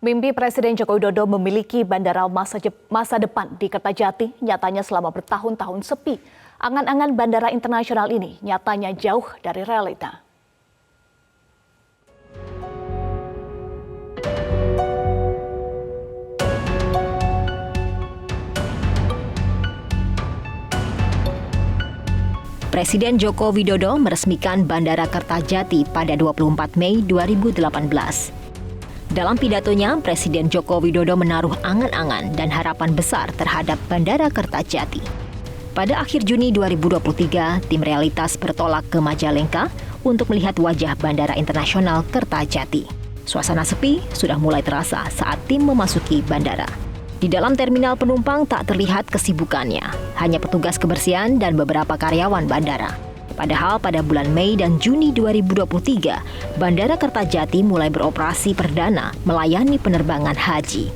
Mimpi Presiden Joko Widodo memiliki bandara masa depan di Kertajati nyatanya selama bertahun-tahun sepi. Angan-angan bandara internasional ini nyatanya jauh dari realita. Presiden Joko Widodo meresmikan Bandara Kertajati pada 24 Mei 2018. Dalam pidatonya, Presiden Joko Widodo menaruh angan-angan dan harapan besar terhadap Bandara Kertajati. Pada akhir Juni 2023, tim realitas bertolak ke Majalengka untuk melihat wajah Bandara Internasional Kertajati. Suasana sepi sudah mulai terasa saat tim memasuki bandara. Di dalam terminal penumpang tak terlihat kesibukannya, hanya petugas kebersihan dan beberapa karyawan bandara. Padahal pada bulan Mei dan Juni 2023, Bandara Kertajati mulai beroperasi perdana melayani penerbangan haji.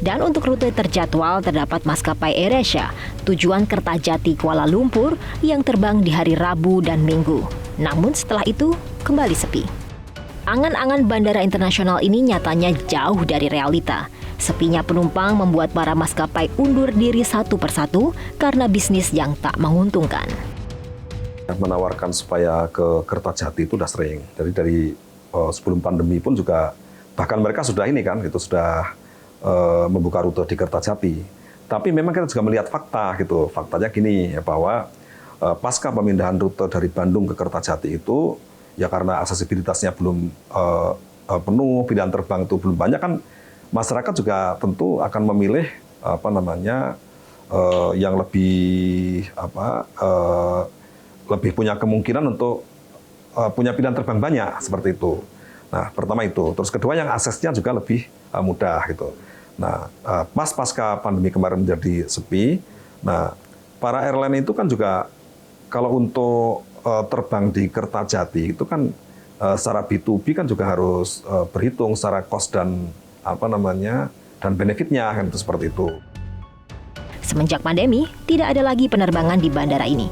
Dan untuk rute terjadwal terdapat maskapai AirAsia, tujuan Kertajati Kuala Lumpur yang terbang di hari Rabu dan Minggu. Namun setelah itu kembali sepi. Angan-angan bandara internasional ini nyatanya jauh dari realita. Sepinya penumpang membuat para maskapai undur diri satu persatu karena bisnis yang tak menguntungkan. Menawarkan supaya ke Kertajati itu udah sering. Jadi dari sebelum pandemi pun juga bahkan mereka sudah sudah membuka rute di Kertajati. Tapi memang kita juga melihat fakta gitu. Faktanya gini ya, bahwa pasca pemindahan rute dari Bandung ke Kertajati itu ya karena aksesibilitasnya belum penuh, pilihan terbang itu belum banyak kan, masyarakat juga tentu akan memilih yang lebih punya kemungkinan untuk punya pilihan terbang banyak seperti itu. Nah, pertama itu. Terus kedua yang aksesnya juga lebih mudah gitu. Nah, pasca pandemi kemarin menjadi sepi. Nah, para airline itu kan juga kalau untuk terbang di Kertajati itu kan secara B2B kan juga harus berhitung secara cost dan dan benefitnya kan itu seperti itu. Semenjak pandemi, tidak ada lagi penerbangan di bandara ini.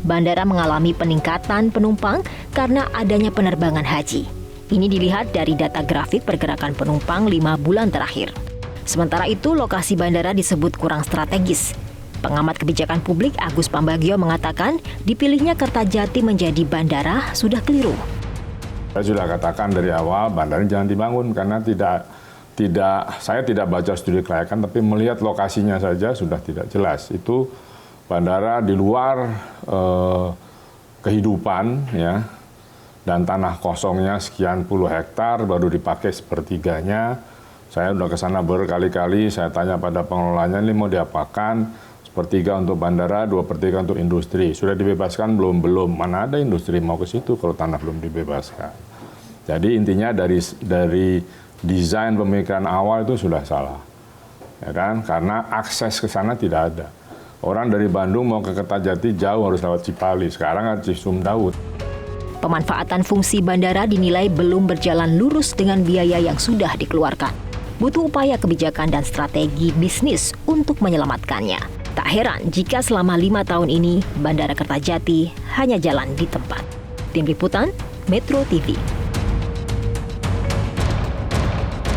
Bandara mengalami peningkatan penumpang karena adanya penerbangan haji. Ini dilihat dari data grafik pergerakan penumpang 5 bulan terakhir. Sementara itu, lokasi bandara disebut kurang strategis. Pengamat kebijakan publik Agus Pambagio mengatakan dipilihnya Kertajati menjadi bandara sudah keliru. Saya sudah katakan dari awal bandara jangan dibangun karena saya tidak baca studi kelayakan, tapi melihat lokasinya saja sudah tidak jelas. Itu bandara di luar kehidupan ya, dan tanah kosongnya sekian puluh hektar baru dipakai sepertiganya. Saya sudah ke sana berkali-kali, saya tanya pada pengelolanya ini mau diapakan, sepertiga untuk bandara, 2/3 untuk industri. Sudah dibebaskan belum? Belum. Mana ada industri mau ke situ kalau tanah belum dibebaskan. Jadi intinya dari desain pemikiran awal itu sudah salah. Ya kan? Karena akses ke sana tidak ada. Orang dari Bandung mau ke Kertajati jauh harus lewat Cipali, sekarang ada Cisumdaud. Pemanfaatan fungsi bandara dinilai belum berjalan lurus dengan biaya yang sudah dikeluarkan. Butuh upaya kebijakan dan strategi bisnis untuk menyelamatkannya. Tak heran jika selama 5 tahun ini Bandara Kertajati hanya jalan di tempat. Tim Liputan, Metro TV.